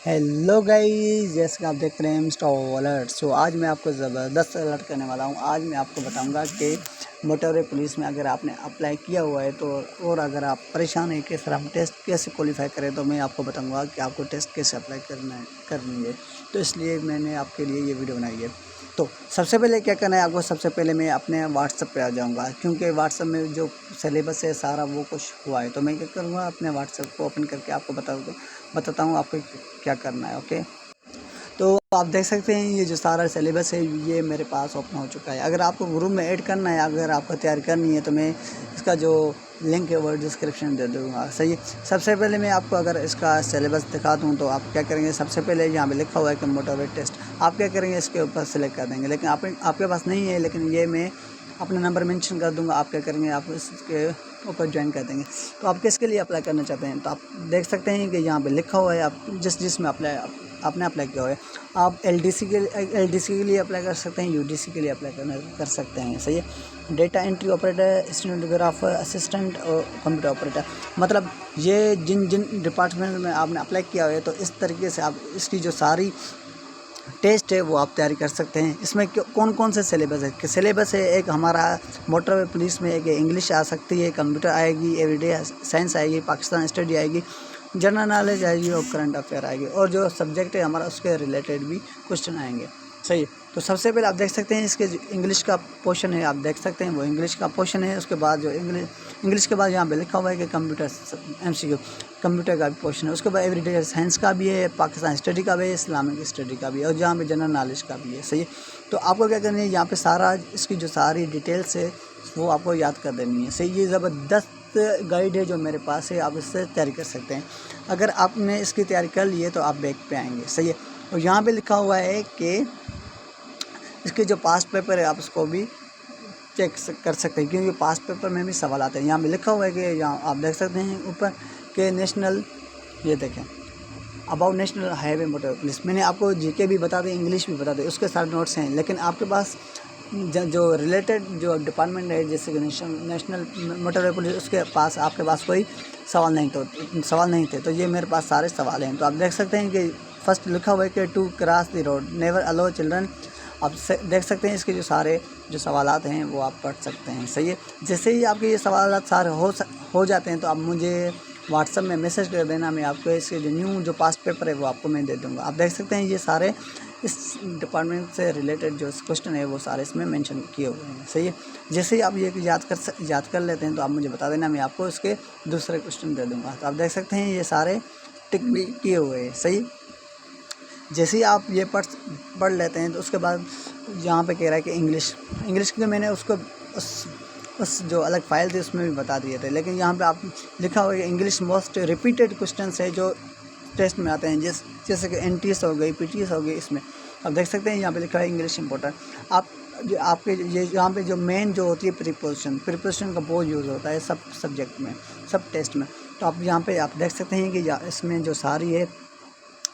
Hello guys, जैसे कि आप देख रहे हैं मिस्टर अलर्ट। सो आज मैं आपको ज़बरदस्त अलर्ट करने वाला हूं। आज मैं आपको बताऊंगा कि मोटरवे पुलिस में अगर आपने अप्लाई किया हुआ है तो और अगर आप परेशान हैं कि सर हम टेस्ट कैसे क्वालिफाई करें, तो मैं आपको बताऊंगा कि आपको टेस्ट कैसे अप्लाई करनी है। तो इसलिए मैंने आपके लिए ये वीडियो बनाई है। तो सबसे पहले क्या करना है आपको, सबसे पहले मैं अपने व्हाट्सएप पे आ जाऊंगा, क्योंकि व्हाट्सएप में जो सिलेबस है सारा वो कुछ हुआ है। तो मैं क्या करूँगा, अपने व्हाट्सएप को ओपन करके आपको बताता हूँ आपको क्या करना है। ओके, तो आप देख सकते हैं ये जो सारा सिलेबस है ये मेरे पास ओपन हो चुका है। अगर आपको ग्रुप में ऐड करना है, अगर आपको तैयारी करनी है, तो मैं इसका जो लिंक है वो डिस्क्रिप्शन दे दूँगा। सही है। सबसे पहले मैं आपको अगर इसका सिलेबस दिखा दूँ तो आप क्या करेंगे, सबसे पहले यहाँ पे लिखा हुआ है कि मोटरवे टेस्ट, आप क्या करेंगे इसके ऊपर सेलेक्ट कर देंगे। लेकिन आपके पास नहीं है, लेकिन ये मैं अपना नंबर मेंशन कर दूंगा। आप क्या करेंगे, आप इसके ऊपर ज्वाइन कर देंगे। तो आप किसके लिए अप्लाई करना चाहते हैं, तो आप देख सकते हैं कि यहाँ पे लिखा हुआ है आप जिसमें आपने अप्लाई किया हुआ है। आप एलडीसी के लिए अप्लाई कर सकते हैं, यूडीसी के लिए अप्लाई कर सकते हैं। सही है। Data entry operator, stenographer, assistant और कंप्यूटर ऑपरेटर, मतलब ये जिन जिन डिपार्टमेंट में आपने अप्लाई किया हुआ है, तो इस तरीके से आप इसकी जो सारी टेस्ट है वो आप तैयारी कर सकते हैं। इसमें कौन कौन से सिलेबस है कि सिलेबस है, एक हमारा मोटरवे पुलिस में एक इंग्लिश आ सकती है, कंप्यूटर आएगी, एवरीडे साइंस आएगी, पाकिस्तान स्टडी आएगी, जनरल नॉलेज आएगी और करंट अफेयर आएगी, और जो सब्जेक्ट है हमारा उसके रिलेटेड भी क्वेश्चन आएंगे। सही है। तो सबसे पहले आप देख सकते हैं इसके इंग्लिश का पोर्शन है, आप देख सकते हैं वो इंग्लिश का पोर्शन है। उसके बाद जो इंग्लिश के बाद यहाँ पे लिखा हुआ है कि कंप्यूटर MCQ, कंप्यूटर का भी पोर्शन है। उसके बाद एवरीडे साइंस का भी है, पाकिस्तान स्टडी का भी है, इस्लामिक स्टडी का भी है, और जहाँ पे जनरल नॉलेज का भी है। सही है। तो आपको क्या करना है, यहाँ पे सारा इसकी जो सारी डिटेल्स है वो आपको याद कर देनी है। सही, ये ज़बरदस्त गाइड है जो मेरे पास है, आप इससे तैयारी कर सकते हैं। अगर आपने इसकी तैयारी कर ली है तो आप बैक पे आएंगे। सही है। और यहाँ पे लिखा हुआ है कि इसके जो पास्ट पेपर है आप उसको भी चेक कर सकते हैं, क्योंकि पास्ट पेपर में भी सवाल आते हैं। यहाँ पे लिखा हुआ है कि यहाँ आप देख सकते हैं ऊपर के नेशनल, ये देखें about national highway motor police. मैंने आपको जीके भी बता दें, इंग्लिश भी बता दें, उसके सारे नोट्स हैं। लेकिन आपके पास जो रिलेटेड जो डिपार्टमेंट है, जैसे कि नेशनल मोटरवे पुलिस, उसके पास आपके पास कोई सवाल नहीं थे, तो ये मेरे पास सारे सवाल हैं। तो आप देख सकते हैं कि फर्स्ट लिखा हुआ है कि to cross the road never allow children. आप देख सकते हैं इसके जो सारे जो सवालात हैं वो आप पढ़ सकते हैं। सही है। जैसे ही आपके ये सवालात सारे हो जाते हैं तो आप मुझे व्हाट्सएप में मैसेज कर देना, मैं आपको इसके जो न्यू जो पास्ट पेपर है वो आपको मैं दे दूँगा। आप देख सकते हैं ये सारे इस डिपार्टमेंट से रिलेटेड जो क्वेश्चन है वो सारे इसमें मेंशन किए हुए हैं। सही है। जैसे ही आप ये याद कर लेते हैं तो आप मुझे बता देना, मैं आपको इसके दूसरे क्वेश्चन दे दूँगा। तो आप देख सकते हैं ये सारे टिक भी किए हुए हैं। सही। जैसे ही आप ये पढ़ लेते हैं तो उसके बाद यहाँ पे कह रहा है कि इंग्लिश के मैंने उसको उस जो अलग फाइल थी उसमें भी बता दिए थे, लेकिन यहाँ पे आप लिखा हुआ है कि इंग्लिश मोस्ट रिपीटेड क्वेश्चंस है जो टेस्ट में आते हैं, जैसे कि NTS हो गई, PTS हो गई। इसमें आप देख सकते हैं यहाँ पे लिखा है इंग्लिश इंपॉर्टेंट। आपके ये यहाँ पे जो मेन जो होती है प्रीपोजिशन का बहुत यूज़ होता है सब सब्जेक्ट में, सब टेस्ट में। तो आप यहाँ पे आप देख सकते हैं कि इसमें जो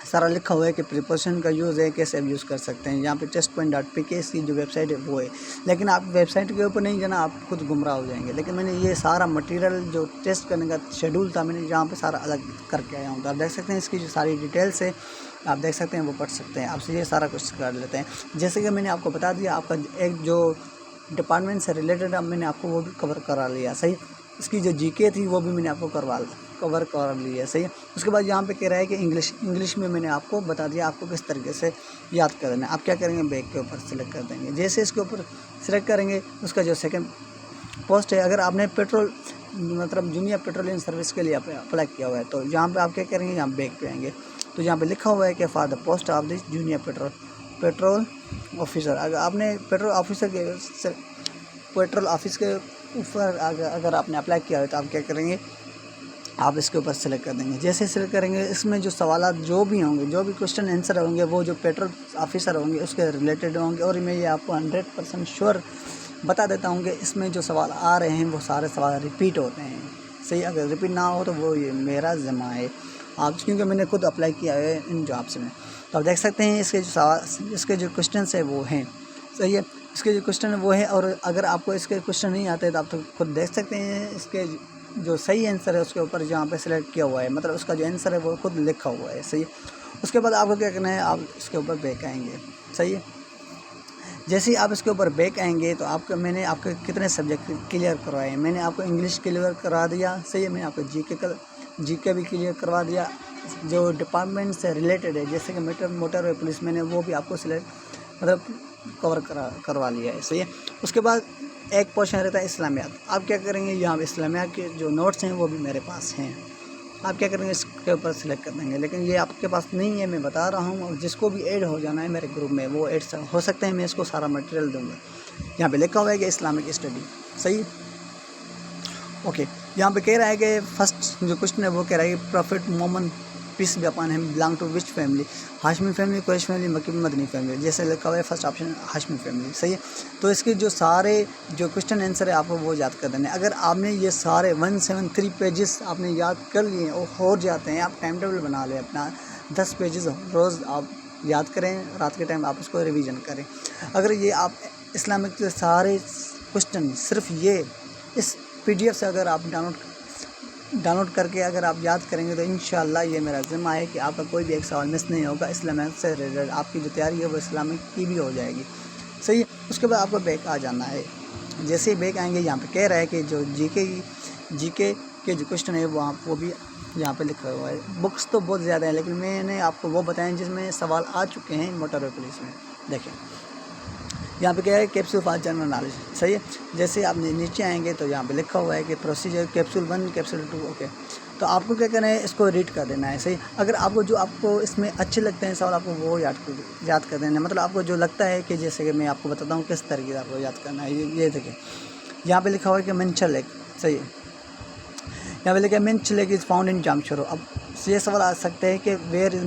सारा लिखा हुआ है कि प्रीपोजिशन का यूज़ है, कैसे यूज़ कर सकते हैं। यहाँ पे testpoint.pk की जो वेबसाइट है वो है, लेकिन आप वेबसाइट के ऊपर नहीं जाना, आप खुद गुमराह हो जाएंगे। लेकिन मैंने ये सारा मटेरियल जो टेस्ट करने का शेड्यूल था, मैंने यहाँ पे सारा अलग करके आया हूँ। तो आप देख सकते हैं इसकी जो सारी डिटेल्स है आप देख सकते हैं, वो पढ़ सकते हैं। आपसे ये सारा कुछ कर लेते हैं। जैसे कि मैंने आपको बता दिया, आपका एक जो डिपार्टमेंट से रिलेटेड अब मैंने आपको वो भी कवर करा लिया। सही। इसकी जो GK थी वो भी मैंने आपको कवर कर ली है। सही है। उसके बाद यहाँ पे कह रहा है कि इंग्लिश में मैंने आपको बता दिया आपको किस तरीके से याद करना है। आप क्या करेंगे, बैग के ऊपर सेलेक्ट कर देंगे। जैसे इसके ऊपर सेलेक्ट करेंगे उसका जो सेकंड पोस्ट है, अगर आपने पेट्रोल मतलब जूनियर पेट्रोलियम सर्विस के लिए अप्लाई किया हुआ है, तो यहाँ पे आप क्या करेंगे, यहाँ बैग पे आएंगे। तो यहाँ पे लिखा हुआ है कि for the post of this junior petrol officer, अगर आपने पेट्रोल ऑफिस के ऊपर अगर आपने अप्लाई किया है तो आप क्या करेंगे, आप इसके ऊपर सेलेक्ट कर देंगे। जैसे सेलेक्ट करेंगे इसमें जो सवालात जो भी होंगे, जो भी क्वेश्चन आंसर होंगे, वो जो पेट्रोल ऑफिसर होंगे उसके रिलेटेड होंगे। और मैं ये आपको 100% श्योर बता देता हूँ कि इसमें जो सवाल आ रहे हैं वो सारे सवाल रिपीट होते हैं। सही। अगर रिपीट ना हो तो वो ये मेरा ज़िम्मा है, आप क्योंकि मैंने खुद अप्लाई किया है इन जॉब्स में। तो आप देख सकते हैं इसके जो क्वेश्चन है वो हैं। सही है। इसके जो क्वेश्चन है वो है, और अगर आपको इसके क्वेश्चन नहीं आते तो आप तो खुद देख सकते हैं इसके जो सही आंसर है उसके ऊपर जहाँ पे सिलेक्ट किया हुआ है, मतलब उसका जो आंसर है वो खुद लिखा हुआ है। सही। اس کے بعد آپ کو کیا کرنا ہے، آپ اس کے اوپر بیک آئیں گے، صحیح ہے۔ جیسے ہی آپ اس کے اوپر بیک آئیں گے تو میں نے آپ کے کتنے سبجیکٹ کلیئر کروائے ہیں، میں نے آپ کو انگلش کلیئر کروا دیا، صحیح ہے، میں نے آپ کو جی کے بھی کلیئر کروا دیا، جو ڈپارٹمنٹ سے ریلیٹڈ ہے جیسے کہ موٹر وے پولیس، میں نے وہ بھی آپ کو کور کروا لیا ہے، صحیح ہے۔ اس کے بعد ایک پورشن رہتا ہے اسلامیات، آپ کیا کریں گے، یہاں اسلامیات کے جو نوٹس ہیں وہ بھی میرے پاس ہیں، آپ کیا کریں گے، اس کے اوپر سلیکٹ کر دیں گے، لیکن یہ آپ کے پاس نہیں ہے، میں بتا رہا ہوں، اور جس کو بھی ایڈ ہو جانا ہے میرے گروپ میں وہ ایڈ ہو سکتے ہیں، میں اس کو سارا مٹیریل دوں گا۔ یہاں پہ لکھا ہوا ہے کہ اسلامک اسٹڈی، صحیح، اوکے۔ یہاں پہ کہہ رہا ہے کہ فرسٹ جو کوشچن ہے وہ کہہ رہا ہے کہ prophet Muhammad peace be upon ہم belong to which family, Hashmi family, Quraysh family, Makki Madani family, جیسے لکھا ہوا ہے فرسٹ آپشن ہاشمی فیملی، صحیح ہے۔ تو اس کے جو سارے جو کوشچن آنسر ہے آپ کو وہ یاد کر دینے، اگر آپ نے یہ سارے 173 پیجز آپ نے یاد کر لیے اور ہو جاتے ہیں، آپ ٹائم ٹیبل بنا لیں اپنا 10 پیجز روز آپ یاد کریں، رات کے ٹائم آپ اس کو ریویژن کریں۔ اگر یہ آپ اسلامک کے سارے کوشچن صرف یہ اس PDF سے اگر آپ ڈاؤن لوڈ کر کے اگر آپ یاد کریں گے تو انشاءاللہ یہ میرا ذمہ ہے کہ آپ کا کوئی بھی ایک سوال مس نہیں ہوگا، اسلامک سے ریلیٹڈ آپ کی جو تیاری ہے وہ اسلامک کی بھی ہو جائے گی، صحیح ہے۔ اس کے بعد آپ کو بیک آ جانا ہے، جیسے ہی بیک آئیں گے یہاں پہ کہہ رہا ہے کہ جو جی کے کے جو کوشچن ہے وہ بھی یہاں پہ لکھا ہوا ہے۔ بکس تو بہت زیادہ ہیں لیکن میں نے آپ کو وہ بتائیں جس میں سوال آ چکے ہیں موٹر وے پولیس میں۔ دیکھیں یہاں پہ کیا ہے، کیپسول فار جنرل نالج، صحیح ہے۔ جیسے آپ نیچے آئیں گے تو یہاں پہ لکھا ہوا ہے کہ پروسیجر کیپسول 1 کیپسول 2، اوکے۔ تو آپ کو کیا کرنا ہے، اس کو ریڈ کر دینا ہے، صحیح۔ اگر آپ کو جو آپ کو اس میں اچھے لگتے ہیں سوال، آپ کو وہ یاد کر دینا ہے، مطلب آپ کو جو لگتا ہے کہ جیسے کہ میں آپ کو بتاتا ہوں کس طریقے سے آپ کو یاد کرنا ہے۔ یہ دیکھیں یہاں پہ لکھا ہوا ہے کہ منچر لیک، صحیح ہے، یہاں پہ لکھا ہے Manchar lake is found in Jamshoro. اب یہ سوال آ سکتے ہیں کہ where is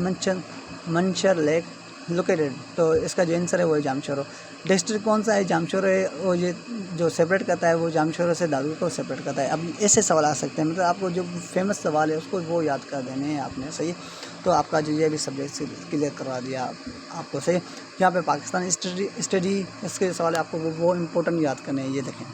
Manchar lake located, تو اس کا جو آنسر ہے وہ ہے جامشورو۔ ڈسٹرکٹ کون سا ہے، جامشورو ہے، اور یہ جو سپریٹ کرتا ہے وہ جامشورو سے دادو کو سپریٹ کرتا ہے۔ اب ایسے سوال آ سکتے ہیں، مطلب آپ کو جو فیمس سوال ہے اس کو وہ یاد کر دینے ہیں آپ نے، صحیح۔ تو آپ کا جو یہ بھی سبجیکٹ کلیئر کروا دیا آپ کو، صحیح۔ یہاں پہ پاکستان اسٹڈی اس کے سوال آپ کو وہ امپورٹنٹ یاد کرنے ہیں، یہ دیکھیں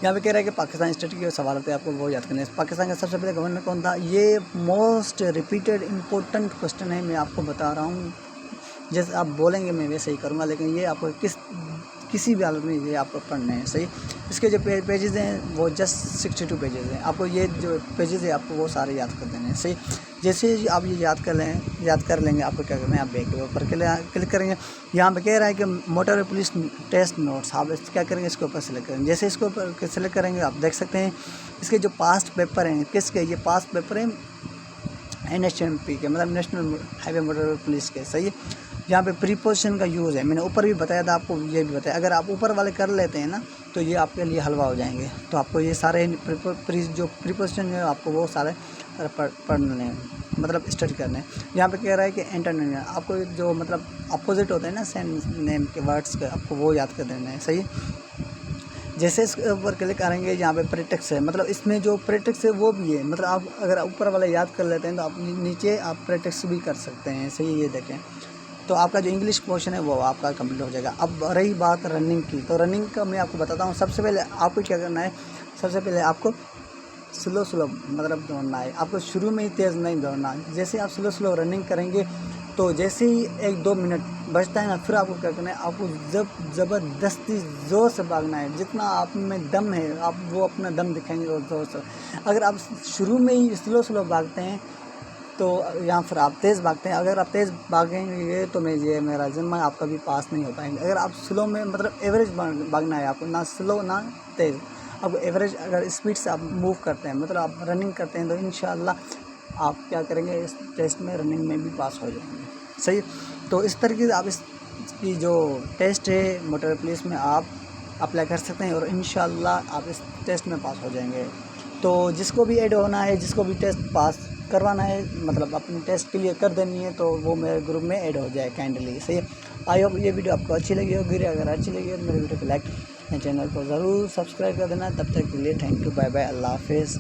یہاں پہ کہہ رہا ہے کہ پاکستان اسٹڈی کے سوال ہوتے ہیں آپ کو وہ یاد کرنے ہیں۔ پاکستان کا سب سے پہلے گورنر کون تھا، یہ موسٹ ریپیٹڈ امپورٹنٹ کوشچن ہے، میں آپ کو بتا رہا ہوں، جیسے آپ بولیں گے میں ویسے ہی کروں گا، لیکن یہ آپ کو کسی بھی حالت میں یہ آپ کو پڑھنا ہے، صحیح۔ اس کے جو پیجز ہیں وہ جسٹ 62 پیجز ہیں، آپ کو یہ جو پیجز ہیں آپ کو وہ سارے یاد کر دینے ہیں، صحیح۔ جیسے آپ یہ یاد کر لیں گے آپ کو کیا کرنا ہے، آپ بیک کے اوپر کلک کریں گے۔ یہاں پہ کہہ رہا ہے کہ موٹر وے پولیس ٹیسٹ نوٹس، آپ کیا کریں گے، اس کے اوپر سلیکٹ کریں گے۔ جیسے اس کے اوپر سلیکٹ کریں گے آپ دیکھ سکتے ہیں اس کے جو پاسٹ پیپر ہیں، کس کے، یہ پاسٹ پیپر ہیں NHMP کے، مطلب نیشنل ہائی وے موٹر وے پولیس کے، صحیح ہے۔ یہاں پہ پریپوزیشن کا یوز ہے، میں نے اوپر بھی بتایا تھا آپ کو، یہ بھی بتایا، اگر آپ اوپر والے کر لیتے ہیں نا تو یہ آپ کے لیے حلوہ ہو جائیں گے، تو آپ کو یہ سارے جو پریپوزیشن ہے آپ کو وہ سارے پڑھنے ہیں، مطلب اسٹڈی کرنے ہیں۔ یہاں پہ کہہ رہا ہے کہ انٹرنیم، آپ کو جو مطلب اپوزٹ ہوتے ہیں نا سیم نیم کے ورڈس کے، آپ کو وہ یاد کر دینا ہے، صحیح۔ جیسے اس کے اوپر کلک کریں گے یہاں پہ پریٹکس ہے، مطلب اس میں جو پریٹکس ہے وہ بھی ہے، مطلب آپ اگر اوپر والا یاد کر لیتے ہیں تو آپ نیچے آپ پریٹکس بھی کر سکتے ہیں، صحیح، یہ دیکھیں۔ تو آپ کا جو انگلش پورشن ہے وہ آپ کا کمپلیٹ ہو جائے گا۔ اب رہی بات رننگ کی، تو رننگ کا میں آپ کو بتاتا ہوں۔ سب سے پہلے آپ کو کیا کرنا ہے، سب سے پہلے آپ کو سلو مطلب دوڑنا ہے، آپ کو شروع میں ہی تیز نہیں دوڑنا۔ جیسے آپ سلو رننگ کریں گے تو جیسے ہی 1-2 منٹ بچتا ہے نا، پھر آپ کو کیا کرنا ہے، آپ کو زبردستی زور سے بھاگنا ہے، جتنا آپ میں دم ہے آپ وہ اپنا دم دکھائیں گے اور زور سے۔ اگر آپ شروع میں ہی سلو بھاگتے ہیں تو یہاں پھر آپ تیز بھاگتے ہیں، اگر آپ تیز بھاگیں گے تو یہ میرا ذمہ ہے، آپ کبھی پاس نہیں ہو پائیں گے۔ اگر آپ سلو میں مطلب ایوریج بھاگنا ہے آپ کو، نہ سلو نہ تیز، آپ کو ایوریج اگر اسپیڈ سے آپ موو کرتے ہیں، مطلب آپ رننگ کرتے ہیں، تو انشاءاللہ آپ کیا کریں گے، اس ٹیسٹ میں رننگ میں بھی پاس ہو جائیں گے، صحیح۔ تو اس طریقے سے آپ اس کی جو ٹیسٹ ہے موٹر پولیس میں آپ اپلائی کر سکتے ہیں اور انشاءاللہ آپ اس ٹیسٹ میں پاس ہو جائیں گے۔ تو جس کو بھی ایڈ ہونا ہے، جس کو بھی ٹیسٹ پاس کروانا ہے، مطلب اپنی ٹیسٹ کلیئر کر دینی ہے، تو وہ میرے گروپ میں ایڈ ہو جائے کائنڈلی، صحیح۔ آئی ہوپ یہ ویڈیو آپ کو اچھی لگی ہوگی، اگر اچھی لگی ہے تو میرے ویڈیو کو لائک، چینل کو ضرور سبسکرائب کر دینا۔ تب تک کے لیے تھینک یو، بائے بائے، اللہ حافظ۔